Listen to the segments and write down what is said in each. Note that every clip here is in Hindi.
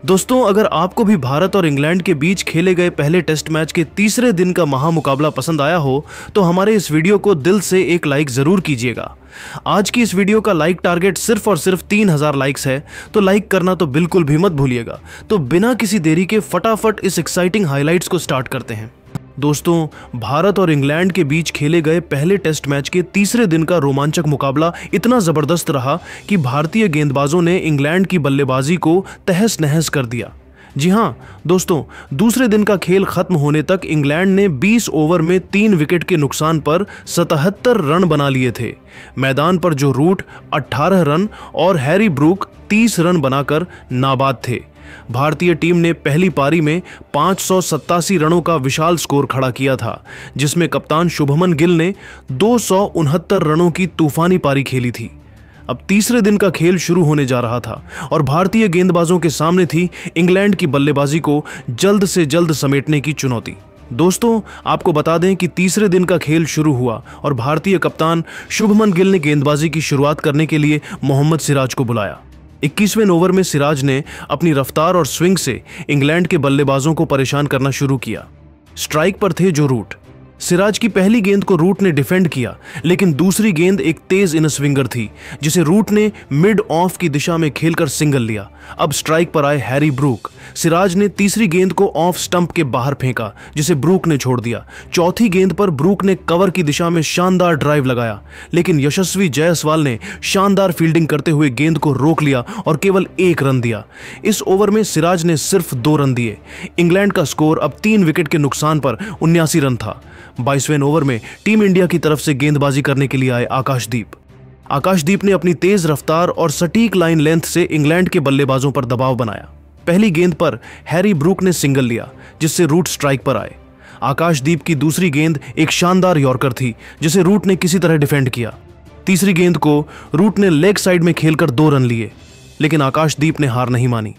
दोस्तों, अगर आपको भी भारत और इंग्लैंड के बीच खेले गए पहले टेस्ट मैच के तीसरे दिन का महामुकाबला पसंद आया हो तो हमारे इस वीडियो को दिल से एक लाइक जरूर कीजिएगा। आज की इस वीडियो का लाइक टारगेट सिर्फ और सिर्फ 3000 लाइक्स है, तो लाइक करना तो बिल्कुल भी मत भूलिएगा। तो बिना किसी देरी के फटाफट इस एक्साइटिंग हाइलाइट्स को स्टार्ट करते हैं। दोस्तों, भारत और इंग्लैंड के बीच खेले गए पहले टेस्ट मैच के तीसरे दिन का रोमांचक मुकाबला इतना जबरदस्त रहा कि भारतीय गेंदबाजों ने इंग्लैंड की बल्लेबाजी को तहस नहस कर दिया। जी हां दोस्तों, दूसरे दिन का खेल खत्म होने तक इंग्लैंड ने 20 ओवर में 3 विकेट के नुकसान पर 77 रन बना लिए थे। मैदान पर जो रूट 18 रन और हैरी ब्रूक 30 रन बनाकर नाबाद थे। भारतीय टीम ने पहली पारी में 587 रनों का विशाल स्कोर खड़ा किया था, जिसमें कप्तान शुभमन गिल ने 269 रनों की तूफानी पारी खेली थी। अब तीसरे दिन का खेल शुरू होने जा रहा था और भारतीय गेंदबाजों के सामने थी इंग्लैंड की बल्लेबाजी को जल्द से जल्द समेटने की चुनौती। दोस्तों, आपको बता दें कि तीसरे दिन का खेल शुरू हुआ और भारतीय कप्तान शुभमन गिल ने गेंदबाजी की शुरुआत करने के लिए मोहम्मद सिराज को बुलाया। 21वें ओवर में सिराज ने अपनी रफ्तार और स्विंग से इंग्लैंड के बल्लेबाजों को परेशान करना शुरू किया। स्ट्राइक पर थे जो रूट। सिराज की पहली गेंद को रूट ने डिफेंड किया, लेकिन दूसरी गेंद एक तेज इन स्विंगर थी जिसे रूट ने मिड ऑफ की दिशा में खेलकर सिंगल लिया। अब स्ट्राइक पर आए हैरी ब्रूक। सिराज ने तीसरी गेंद को ऑफ स्टंप के बाहर फेंका, जिसे ब्रूक ने छोड़ दिया। चौथी गेंद पर ब्रूक ने कवर की दिशा में शानदार ड्राइव लगाया, लेकिन यशस्वी जायसवाल ने शानदार फील्डिंग करते हुए गेंद को रोक लिया और केवल 1 रन दिया। इस ओवर में सिराज ने सिर्फ 2 रन दिए। इंग्लैंड का स्कोर अब 3 विकेट के नुकसान पर 79 रन था। 22वें ओवर में टीम इंडिया की तरफ से गेंदबाजी करने के लिए आए आकाशदीप ने अपनी तेज रफ्तार और सटीक लाइन लेंथ से इंग्लैंड के बल्लेबाजों पर दबाव बनाया। पहली गेंद पर हैरी ब्रूक ने सिंगल लिया, जिससे रूट स्ट्राइक पर आए। आकाशदीप की दूसरी गेंद एक शानदार यॉर्कर थी, जिसे रूट ने किसी तरह डिफेंड किया। तीसरी गेंद को रूट ने लेग साइड में खेलकर 2 रन लिए, लेकिन आकाशदीप ने हार नहीं मानी।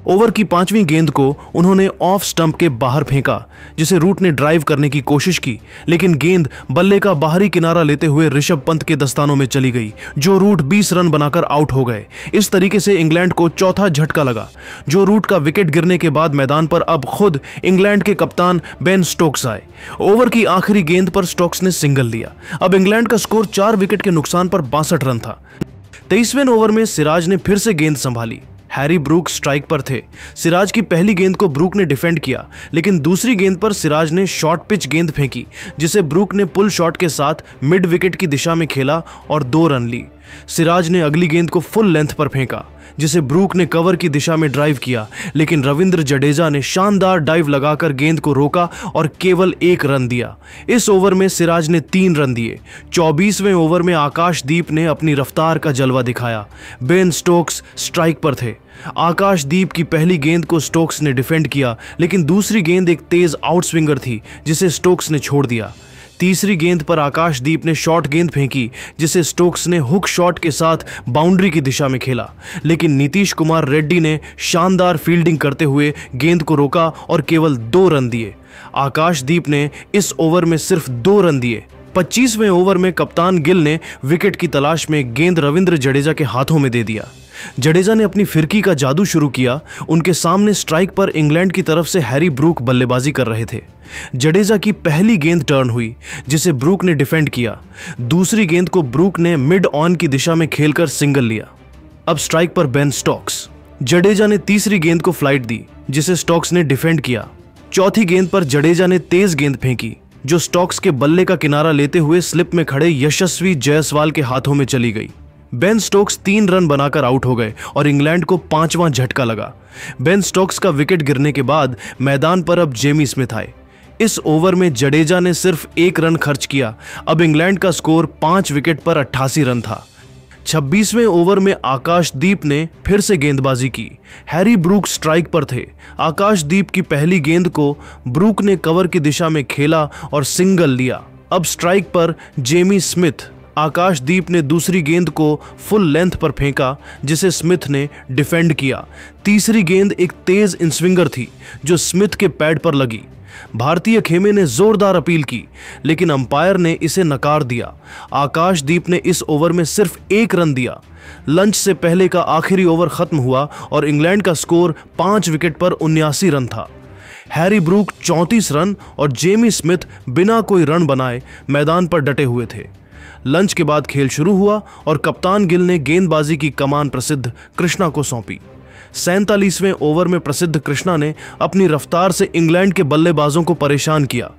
ओवर की 5वीं गेंद को उन्होंने ऑफ स्टंप के बाहर फेंका, जिसे रूट ने ड्राइव करने की कोशिश की, लेकिन गेंद बल्ले का बाहरी किनारा लेते हुए ऋषभ पंत के दस्तानों में चली गई, जो रूट 20 रन बनाकर आउट हो गए। इस तरीके से इंग्लैंड को चौथा झटका लगा। जो रूट का विकेट गिरने के बाद मैदान पर अब खुद इंग्लैंड के कप्तान बेन स्टोक्स आए। ओवर की आखिरी गेंद पर स्टोक्स ने सिंगल लिया। अब इंग्लैंड का स्कोर 4 विकेट के नुकसान पर 62 रन था। 23वें ओवर में सिराज ने फिर से गेंद संभाली। हैरी ब्रूक स्ट्राइक पर थे। सिराज की पहली गेंद को ब्रूक ने डिफेंड किया, लेकिन दूसरी गेंद पर सिराज ने शॉर्ट पिच गेंद फेंकी, जिसे ब्रूक ने पुल शॉट के साथ मिड विकेट की दिशा में खेला और 2 रन ली। सिराज ने अगली गेंद को फुल लेंथ पर फेंका, जिसे ब्रूक ने कवर की दिशा में ड्राइव किया, लेकिन रविंद्र जडेजा ने शानदार डाइव लगाकर गेंद को रोका और केवल 1 रन दिया। इस ओवर में सिराज ने 3 रन दिए। 24वें ओवर में आकाशदीप ने अपनी रफ्तार का जलवा दिखाया। बेन स्टोक्स स्ट्राइक पर थे। आकाशदीप की पहली गेंद को स्टोक्स ने डिफेंड किया, लेकिन दूसरी गेंद एक तेज आउट स्विंगर थी, जिसे स्टोक्स ने छोड़ दिया। तीसरी गेंद पर आकाशदीप ने शॉर्ट गेंद फेंकी, जिसे स्टोक्स ने हुक शॉट के साथ बाउंड्री की दिशा में खेला, लेकिन नीतीश कुमार रेड्डी ने शानदार फील्डिंग करते हुए गेंद को रोका और केवल 2 रन दिए। आकाशदीप ने इस ओवर में सिर्फ 2 रन दिए। 25वें ओवर में कप्तान गिल ने विकेट की तलाश में गेंद रविंद्र जडेजा के हाथों में दे दिया। जडेजा ने अपनी फिरकी का जादू शुरू किया। उनके सामने स्ट्राइक पर इंग्लैंड की तरफ से हैरी ब्रूक बल्लेबाजी कर रहे थे। जडेजा की पहली गेंद टर्न हुई, जिसे ब्रूक ने डिफेंड किया। दूसरी गेंद को ब्रूक ने मिड ऑन की दिशा में खेलकर सिंगल लिया। अब स्ट्राइक पर बेन स्टोक्स। जडेजा ने तीसरी गेंद को फ्लाइट दी, जिसे स्टोक्स ने डिफेंड किया। चौथी गेंद पर जडेजा ने तेज गेंद फेंकी, जो स्टोक्स के बल्ले का किनारा लेते हुए स्लिप में खड़े यशस्वी जायसवाल के हाथों में चली गई। बेन स्टोक्स 3 रन बनाकर आउट हो गए और इंग्लैंड को 5वां झटका लगा। बेन स्टोक्स का विकेट गिरने के बाद मैदान पर अब जेमी स्मिथ आए। इस ओवर में जडेजा ने सिर्फ 1 रन खर्च किया। अब इंग्लैंड का स्कोर 5 विकेट पर 88 रन था। 26वें ओवर में आकाशदीप ने फिर से गेंदबाजी की। हैरी ब्रूक स्ट्राइक पर थे। आकाशदीप की पहली गेंद को ब्रूक ने कवर की दिशा में खेला और सिंगल लिया। अब स्ट्राइक पर जेमी स्मिथ। आकाशदीप ने दूसरी गेंद को फुल लेंथ पर फेंका, जिसे स्मिथ ने डिफेंड किया। तीसरी गेंद एक तेज इनस्विंगर थी, जो स्मिथ के पैड पर लगी। भारतीय खेमे ने जोरदार अपील की, लेकिन अंपायर ने इसे नकार दिया। आकाशदीप ने इस ओवर में सिर्फ 1 रन दिया। लंच से पहले का आखिरी ओवर खत्म हुआ और इंग्लैंड का स्कोर 5 विकेट पर 79 रन था। हैरी ब्रूक 34 रन और जेमी स्मिथ बिना कोई रन बनाए मैदान पर डटे हुए थे। लंच के बाद खेल शुरू हुआ और कप्तान गिल ने गेंदबाजी की कमान प्रसिद्ध कृष्णा को सौंपी। 47वें ओवर में प्रसिद्ध कृष्णा ने अपनी रफ्तार से इंग्लैंड के बल्लेबाजों को परेशान किया।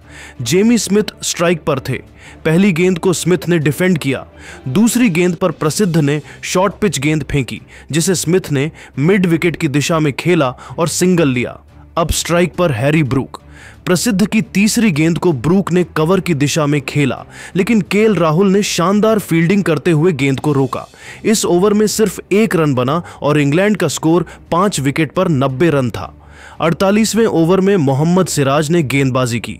जेमी स्मिथ स्ट्राइक पर थे। पहली गेंद को स्मिथ ने डिफेंड किया। दूसरी गेंद पर प्रसिद्ध ने शॉर्ट पिच गेंद फेंकी जिसे स्मिथ ने मिड विकेट की दिशा में खेला और सिंगल लिया। अब स्ट्राइक पर हैरी ब्रूक। प्रसिद्ध की तीसरी गेंद को ब्रूक ने कवर की दिशा में खेला, लेकिन केएल राहुल ने शानदार फील्डिंग करते हुए गेंद को रोका। इस ओवर में सिर्फ 1 रन बना और इंग्लैंड का स्कोर 5 विकेट पर 90 रन था। 48वें ओवर में मोहम्मद सिराज ने गेंदबाजी की।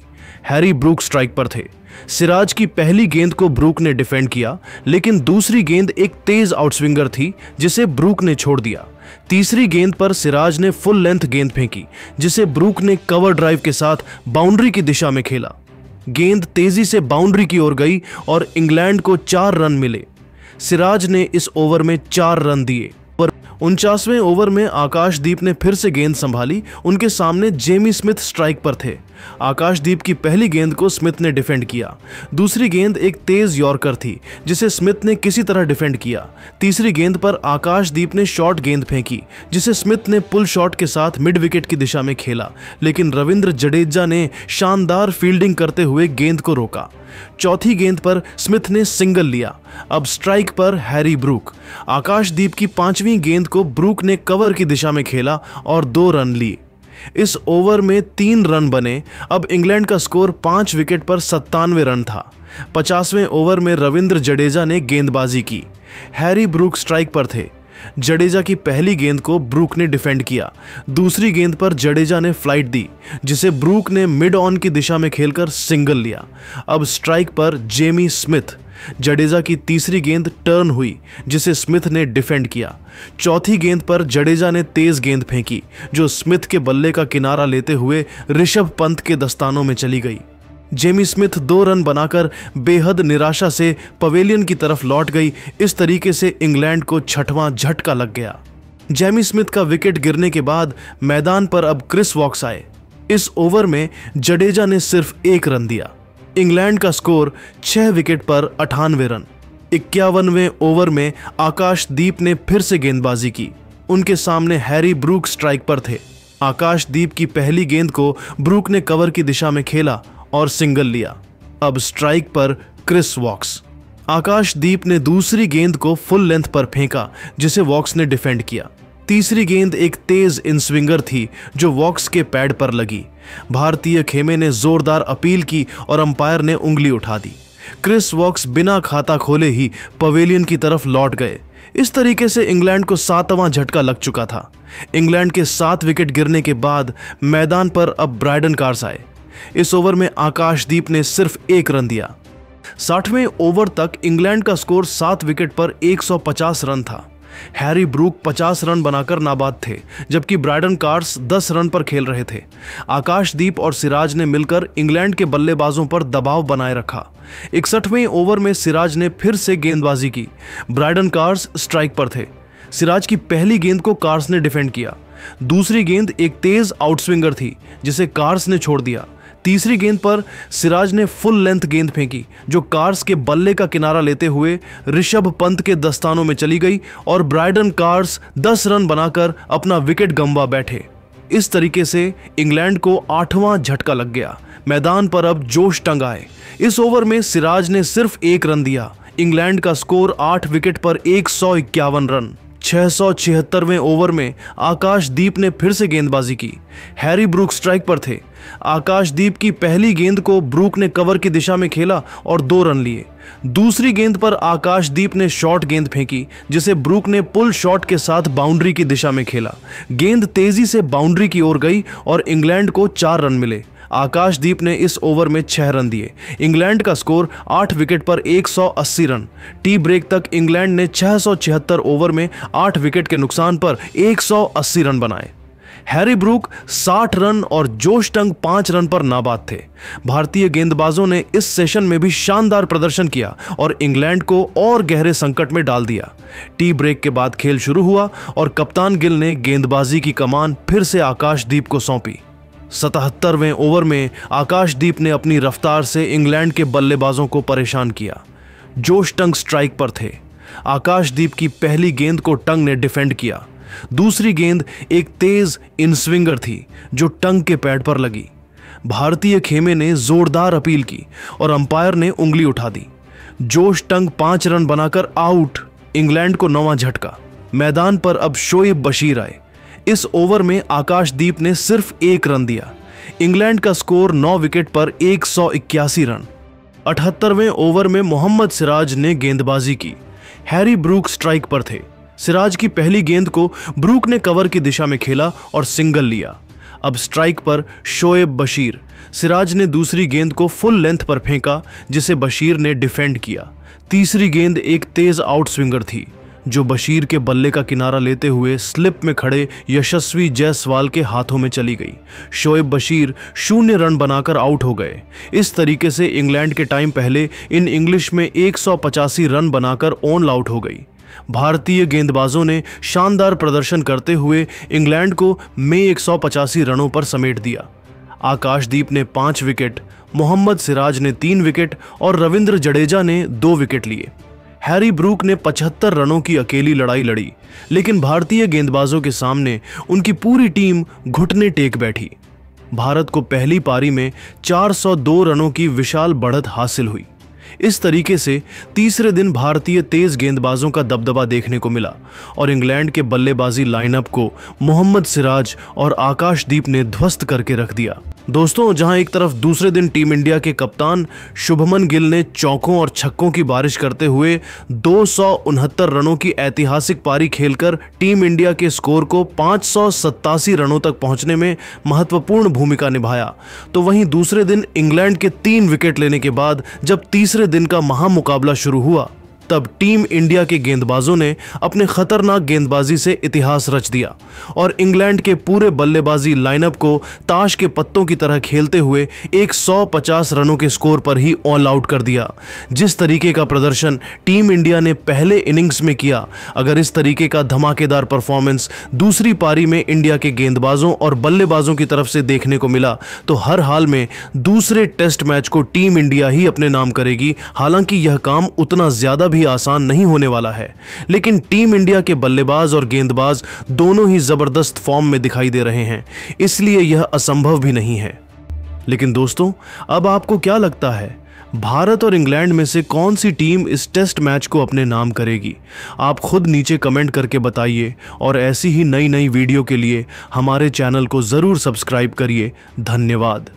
हैरी ब्रूक स्ट्राइक पर थे। सिराज की पहली गेंद को ब्रूक ने डिफेंड किया, लेकिन दूसरी गेंद एक तेज आउटस्विंगर थी जिसे ब्रूक ने छोड़ दिया। तीसरी गेंद पर सिराज ने फुल लेंथ गेंद फेंकी जिसे ब्रूक ने कवर ड्राइव के साथ बाउंड्री की दिशा में खेला। गेंद तेजी से बाउंड्री की ओर गई और इंग्लैंड को 4 रन मिले। सिराज ने इस ओवर में 4 रन दिए। 49वें ओवर में आकाशदीप ने फिर से गेंद संभाली। उनके सामने जेमी स्मिथ स्ट्राइक पर थे। आकाशदीप की पहली गेंद को स्मिथ ने डिफेंड किया। दूसरी गेंद एक तेज यॉर्कर थी जिसे स्मिथ ने किसी तरह डिफेंड किया। तीसरी गेंद पर आकाशदीप ने शॉर्ट गेंद फेंकी जिसे स्मिथ ने पुल शॉट के साथ मिड विकेट की दिशा में खेला, लेकिन रविंद्र जडेजा ने शानदार फील्डिंग करते हुए गेंद को रोका। चौथी गेंद पर स्मिथ ने सिंगल लिया। अब स्ट्राइक पर हैरी ब्रूक। आकाशदीप की 5वीं गेंद को ब्रूक ने कवर की दिशा में खेला और 2 रन लिए। इस ओवर में 3 रन बने। अब इंग्लैंड का स्कोर 5 विकेट पर 97 रन था। 50वें ओवर में रविंद्र जडेजा ने गेंदबाजी की। हैरी ब्रूक स्ट्राइक पर थे। जडेजा की पहली गेंद को ब्रूक ने डिफेंड किया। दूसरी गेंद पर जडेजा ने फ्लाइट दी जिसे ब्रूक ने मिड ऑन की दिशा में खेलकर सिंगल लिया। अब स्ट्राइक पर जेमी स्मिथ। जडेजा की तीसरी गेंद टर्न हुई जिसे स्मिथ ने डिफेंड किया। चौथी गेंद पर जडेजा ने तेज गेंद फेंकी जो स्मिथ के बल्ले का किनारा लेते हुए ऋषभ पंत के दस्तानों में चली गई। जेमी स्मिथ 2 रन बनाकर बेहद निराशा से पवेलियन की तरफ लौट गई। इस तरीके से इंग्लैंड को 6वां झटका लग गया। जेमी स्मिथ का विकेट गिरने के बाद मैदान पर अब क्रिस वॉक्स आए। इस ओवर में जडेजा ने सिर्फ 1 रन दिया। इंग्लैंड का स्कोर 6 विकेट पर 98 रन। 51वें ओवर में आकाशदीप ने फिर से गेंदबाजी की। उनके सामने हैरी ब्रूक स्ट्राइक पर थे। आकाशदीप की पहली गेंद को ब्रूक ने कवर की दिशा में खेला और सिंगल लिया। अब स्ट्राइक पर क्रिस वॉक्स। आकाशदीप ने दूसरी गेंद को फुल लेंथ पर फेंका जिसे वॉक्स ने डिफेंड किया। तीसरी गेंद एक तेज इन स्विंगर थी जो वॉक्स के पैड पर लगी। भारतीय खेमे ने जोरदार अपील की और अंपायर ने उंगली उठा दी। क्रिस वॉक्स बिना खाता खोले ही पवेलियन की तरफ लौट गए। इस तरीके से इंग्लैंड को 7वां झटका लग चुका था। इंग्लैंड के 7 विकेट गिरने के बाद मैदान पर अब ब्रायडन कार्स आए। इस ओवर में आकाशदीप ने सिर्फ 1 रन दिया। 60वें ओवर तक इंग्लैंड का स्कोर 7 विकेट पर 150 रन था। हैरी ब्रूक 50 रन बनाकर नाबाद थे, जबकि ब्रायडन कार्स 10 रन पर खेल रहे थे। आकाशदीप और सिराज ने मिलकर इंग्लैंड के बल्लेबाजों पर दबाव बनाए रखा। 61वें ओवर में सिराज ने फिर से गेंदबाजी की। ब्रायडन कार्स स्ट्राइक पर थे। सिराज की पहली गेंद को कार्स ने डिफेंड किया। दूसरी गेंद एक तेज आउटस्विंगर थी जिसे कार्स ने छोड़ दिया। तीसरी गेंद पर सिराज ने फुल लेंथ गेंद फेंकी जो कार्स के बल्ले का किनारा लेते हुए ऋषभ पंत के दस्तानों में चली गई और ब्रायडन कार्स 10 रन बनाकर अपना विकेट गंवा बैठे। इस तरीके से इंग्लैंड को 8वां झटका लग गया। मैदान पर अब जोश टंग आए। इस ओवर में सिराज ने सिर्फ 1 रन दिया। इंग्लैंड का स्कोर 8 विकेट पर 151 रन। 676वें ओवर में आकाशदीप ने फिर से गेंदबाजी की। हैरी ब्रूक स्ट्राइक पर थे। आकाशदीप की पहली गेंद को ब्रूक ने कवर की दिशा में खेला और 2 रन लिए। दूसरी गेंद पर आकाशदीप ने शॉर्ट गेंद फेंकी जिसे ब्रूक ने पुल शॉट के साथ बाउंड्री की दिशा में खेला। गेंद तेजी से बाउंड्री की ओर गई और इंग्लैंड को 4 रन मिले। आकाशदीप ने इस ओवर में 6 रन दिए। इंग्लैंड का स्कोर 8 विकेट पर 180 रन। टी ब्रेक तक इंग्लैंड ने 676 ओवर में 8 विकेट के नुकसान पर 180 रन बनाए। हैरी ब्रूक 60 रन और जोश टंग 5 रन पर नाबाद थे। भारतीय गेंदबाजों ने इस सेशन में भी शानदार प्रदर्शन किया और इंग्लैंड को और गहरे संकट में डाल दिया। टी ब्रेक के बाद खेल शुरू हुआ और कप्तान गिल ने गेंदबाजी की कमान फिर से आकाशदीप को सौंपी। 77वें ओवर में आकाशदीप ने अपनी रफ्तार से इंग्लैंड के बल्लेबाजों को परेशान किया। जोश टंग स्ट्राइक पर थे। आकाशदीप की पहली गेंद को टंग ने डिफेंड किया। दूसरी गेंद एक तेज इनस्विंगर थी जो टंग के पैड पर लगी। भारतीय खेमे ने जोरदार अपील की और अंपायर ने उंगली उठा दी। जोश टंग 5 रन बनाकर आउट। इंग्लैंड को 9वां झटका। मैदान पर अब शोएब बशीर आए। इस ओवर में आकाशदीप ने सिर्फ 1 रन दिया। इंग्लैंड का स्कोर 9 विकेट पर 181 रन। 78वें ओवर में मोहम्मद सिराज ने गेंदबाजी की। हैरी ब्रूक स्ट्राइक पर थे। सिराज की पहली गेंद को ब्रूक ने कवर की दिशा में खेला और सिंगल लिया। अब स्ट्राइक पर शोएब बशीर। सिराज ने दूसरी गेंद को फुल लेंथ पर फेंका जिसे बशीर ने डिफेंड किया। तीसरी गेंद एक तेज आउट स्विंगर थी जो बशीर के बल्ले का किनारा लेते हुए स्लिप में खड़े यशस्वी जायसवाल के हाथों में चली गई। शोएब बशीर 0 रन बनाकर आउट हो गए। इस तरीके से इंग्लैंड के टाइम पहले इन इंग्लिश में 185 रन बनाकर ऑल आउट हो गई। भारतीय गेंदबाजों ने शानदार प्रदर्शन करते हुए इंग्लैंड को में 185 रनों पर समेट दिया। आकाशदीप ने 5 विकेट, मोहम्मद सिराज ने 3 विकेट और रविंद्र जडेजा ने 2 विकेट लिए। हैरी ब्रूक ने 75 रनों की अकेली लड़ाई लड़ी, लेकिन भारतीय गेंदबाजों के सामने उनकी पूरी टीम घुटने टेक बैठी। भारत को पहली पारी में 402 रनों की विशाल बढ़त हासिल हुई। इस तरीके से तीसरे दिन भारतीय तेज गेंदबाजों का दबदबा देखने को मिला और इंग्लैंड के बल्लेबाजी लाइनअप को मोहम्मद सिराज और आकाशदीप ने ध्वस्त करके रख दिया। दोस्तों, जहां एक तरफ दूसरे दिन टीम इंडिया के कप्तान शुभमन गिल ने चौकों और छक्कों की बारिश करते हुए 269 रनों की ऐतिहासिक पारी खेलकर टीम इंडिया के स्कोर को 587 रनों तक पहुंचने में महत्वपूर्ण भूमिका निभाया, तो वहीं दूसरे दिन इंग्लैंड के 3 विकेट लेने के बाद जब तीसरे दिन का महामुकाबला शुरू हुआ तब टीम इंडिया के गेंदबाजों ने अपने खतरनाक गेंदबाजी से इतिहास रच दिया और इंग्लैंड के पूरे बल्लेबाजी लाइनअप को ताश के पत्तों की तरह खेलते हुए 150 रनों के स्कोर पर ही ऑल आउट कर दिया। जिस तरीके का प्रदर्शन टीम इंडिया ने पहले इनिंग्स में किया, अगर इस तरीके का धमाकेदार परफॉर्मेंस दूसरी पारी में इंडिया के गेंदबाजों और बल्लेबाजों की तरफ से देखने को मिला तो हर हाल में दूसरे टेस्ट मैच को टीम इंडिया ही अपने नाम करेगी। हालांकि यह काम उतना ज्यादा आसान नहीं होने वाला है, लेकिन टीम इंडिया के बल्लेबाज और गेंदबाज दोनों ही जबरदस्त फॉर्म में दिखाई दे रहे हैं, इसलिए यह असंभव भी नहीं है। लेकिन दोस्तों, अब आपको क्या लगता है, भारत और इंग्लैंड में से कौन सी टीम इस टेस्ट मैच को अपने नाम करेगी? आप खुद नीचे कमेंट करके बताइए और ऐसी ही नई नई वीडियो के लिए हमारे चैनल को जरूर सब्सक्राइब करिए। धन्यवाद।